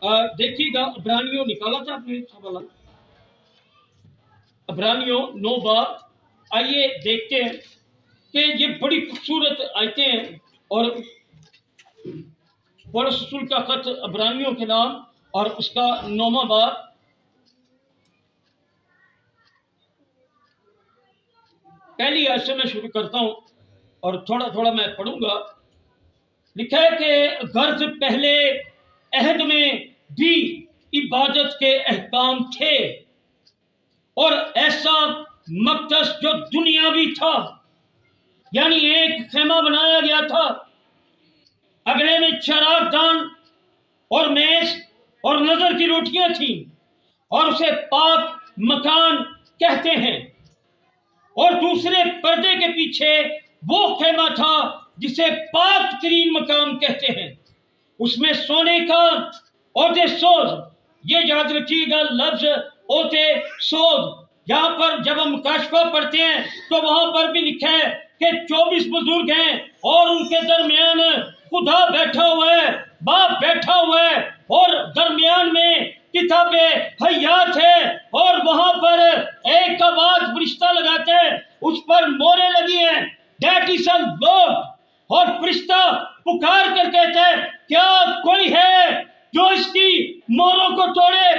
دیکھیے گا عبرانیوں نکالا تھا آپ نے حوالہ، عبرانیوں 9 آئیے دیکھتے ہیں کہ یہ بڑی خوبصورت آیتیں ہیں، اور پولس رسول کا خط عبرانیوں کے نام اور اس کا 9واں باب، پہلی آیت سے میں شروع کرتا ہوں اور تھوڑا تھوڑا میں پڑھوں گا۔ لکھا ہے کہ غرض پہلے عہد میں بھی عبادت کے احکام تھے، اور ایسا مقدس جو دنیاوی تھا، یعنی ایک خیمہ بنایا گیا تھا، اگلے میں چراغ دان اور میز اور نظر کی روٹیاں تھیں، اور اسے پاک مکان کہتے ہیں، اور دوسرے پردے کے پیچھے وہ خیمہ تھا جسے پاک ترین مقام کہتے ہیں، اس میں سونے کا عہدے سوز، یہ یاد رکھیے گا لفظ عہدے سوز، یہاں پر جب ہم مکاشفہ پڑھتے ہیں تو وہاں پر بھی لکھا ہے کہ 24 بزرگ ہیں اور ان کے درمیان خدا بیٹھا ہوا ہے، باپ بیٹھا ہوا ہے، اور درمیان میں کتاب حیات ہے، اور وہاں پر ایک آواز فرشتہ لگاتے ہیں، اس پر موریں لگی ہیں، دیٹ از اے لارڈ، اور فرشتہ پکار کر کہتے ہیں کیا کوئی ہے جو اس کی موروں کو توڑے،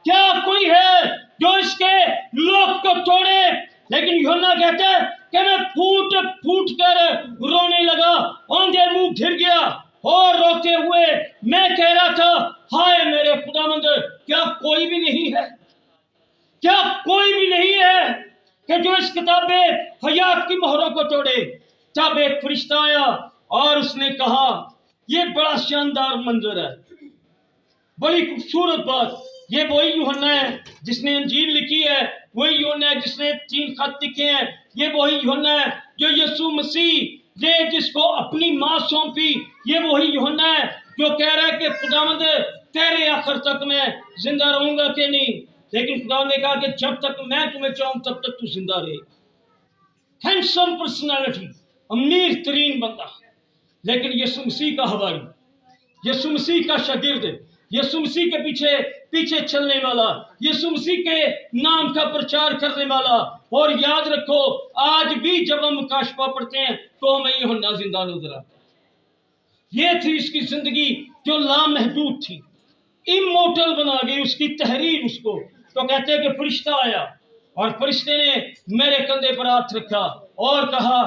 کیا کوئی ہے جو اس کے لوک کو توڑے؟ لیکن یوحنا کہتے ہیں کہ میں پھوٹ پھوٹ کر رونے لگا، آنکھیں منہ گھر گیا، اور روتے ہوئے میں کہہ رہا تھا ہائے میرے خداوند، کیا کوئی بھی نہیں ہے، کیا کوئی بھی نہیں ہے کہ جو اس کتاب حیات کی مہروں کو توڑے؟ تب ایک فرشتہ آیا اور اس نے کہا، یہ بڑا شاندار منظر ہے، بڑی خوبصورت بات، یہ وہی یوحنا ہے جس نے انجیل لکھی ہے، وہی یوحنا ہے جس نے 3 خط لکھے ہیں، یہ وہی یوحنا ہے جو یسوع مسیح نے جس کو اپنی ماں سونپی، یہ وہی یوحنا ہے جو کہہ رہا ہے کہ خداوند تیرے آخر تک میں زندہ رہوں گا کہ نہیں، لیکن خداوند نے کہا کہ جب تک میں تمہیں چاہوں تب تک تو زندہ رہے۔ ہینڈسم پرسنالٹی، امیر ترین بندہ، لیکن یسوع مسیح کا حواری، یسوع مسیح کا شاگرد، یسوع مسیح کے پیچھے چلنے والا، یسوع مسیح کے نام کا پرچار کرنے والا۔ اور یاد رکھو آج بھی جب ہم مکاشفہ پڑھتے ہیں تو ہمیں یوحنا زندہ نظر آتا ہے۔ یہ تھی اس کی زندگی جو لامحدود تھی، امورٹل بنا گئی اس کی تحریر اس کو۔ تو کہتے ہیں کہ فرشتہ آیا اور فرشتے نے میرے کندھے پر ہاتھ رکھا اور کہا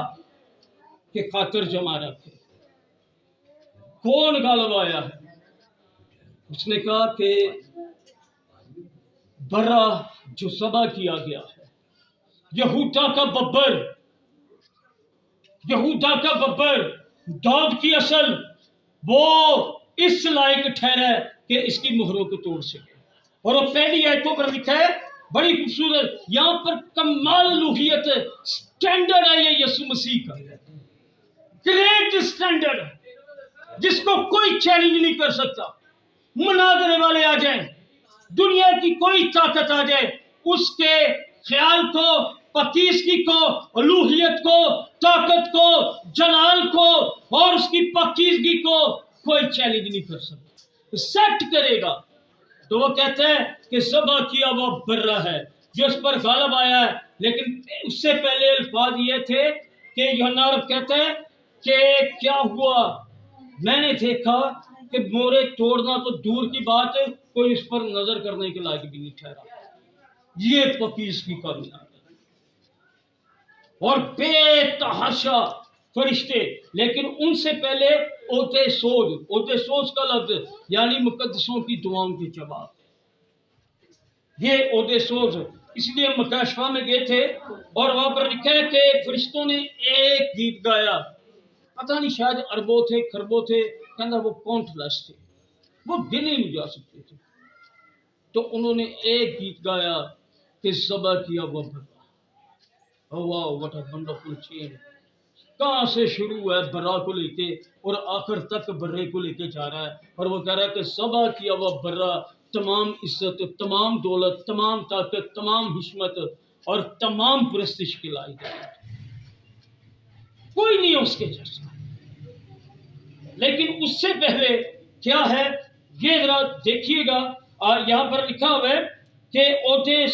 کہ خاطر جمع رکھے، کون غالب آیا ہے؟ اس نے کہا کہ برا جو ذبح کیا گیا ہے، یہودا کا ببر، یہودا کا ببر، داؤد کی اصل، وہ اس لائق ٹھہرا ہے کہ اس کی مہروں کو توڑ سکے۔ اور وہ پہلی آیتوں پر لکھا ہے، بڑی خوبصورت، یہاں پر کمال الوہیت سٹینڈرڈ ہے یہ یسوع مسیح کا، گریٹ سٹینڈرڈ جس کو کوئی چیلنج نہیں کر سکتا۔ مناظرے والے آ جائیں، دنیا کی کوئی طاقت آ جائے، اس کے خیال کو، پاکیزگی کو، الوہیت کو، طاقت کو، جلال کو اور اس کی پاکیزگی کو کوئی چیلنج نہیں کر سکتا، سیٹ کرے گا۔ تو وہ کہتے ہیں کہ ذبح کیا وہ برا ہے جو اس پر غالب آیا ہے۔ لیکن اس سے پہلے الفاظ یہ تھے کہ یوحنا رب کہتے ہیں کہ کیا ہوا، میں نے دیکھا کہ مورے توڑنا تو دور کی بات ہے، کوئی اس پر نظر کرنے کے لائق بھی نہیں ٹھہرا۔ یہ پاکیزگی کا مینار ہے اور بے تحاشا فرشتے، لیکن ان سے پہلے عہدے سوز کا لفظ یعنی مقدسوں کی دعاؤں کے جواب، یہ عہدے سوز۔ اس لیے مکاشفہ میں گئے تھے اور وہاں پر لکھا ہے کہ فرشتوں نے ایک گیت گایا، پتہ نہیں شاید اربوں تھے خربوں تھے، کہنا وہ کاؤنٹ لیس تھے، وہ گنے نہیں جا سکتے تھے، تو انہوں نے ایک گیت گایا کہ ذبح کیا وہ برا۔ واہ واٹ اے ونڈرفل چین، کہاں سے شروع ہے برا کو لے کے اور آخر تک برے کو لے کے جا رہا ہے، اور وہ کہہ رہا ہے کہ ذبح کیا وہ برا، تمام عزت، تمام دولت، تمام طاقت، تمام حشمت اور تمام پرستش کے لائق ہے، کوئی نہیں اس کے جیسا۔ لیکن اس سے پہلے کیا ہے؟ یہ ذرا دیکھیے گا، یہاں پر لکھا ہوا ہے کہ اوٹے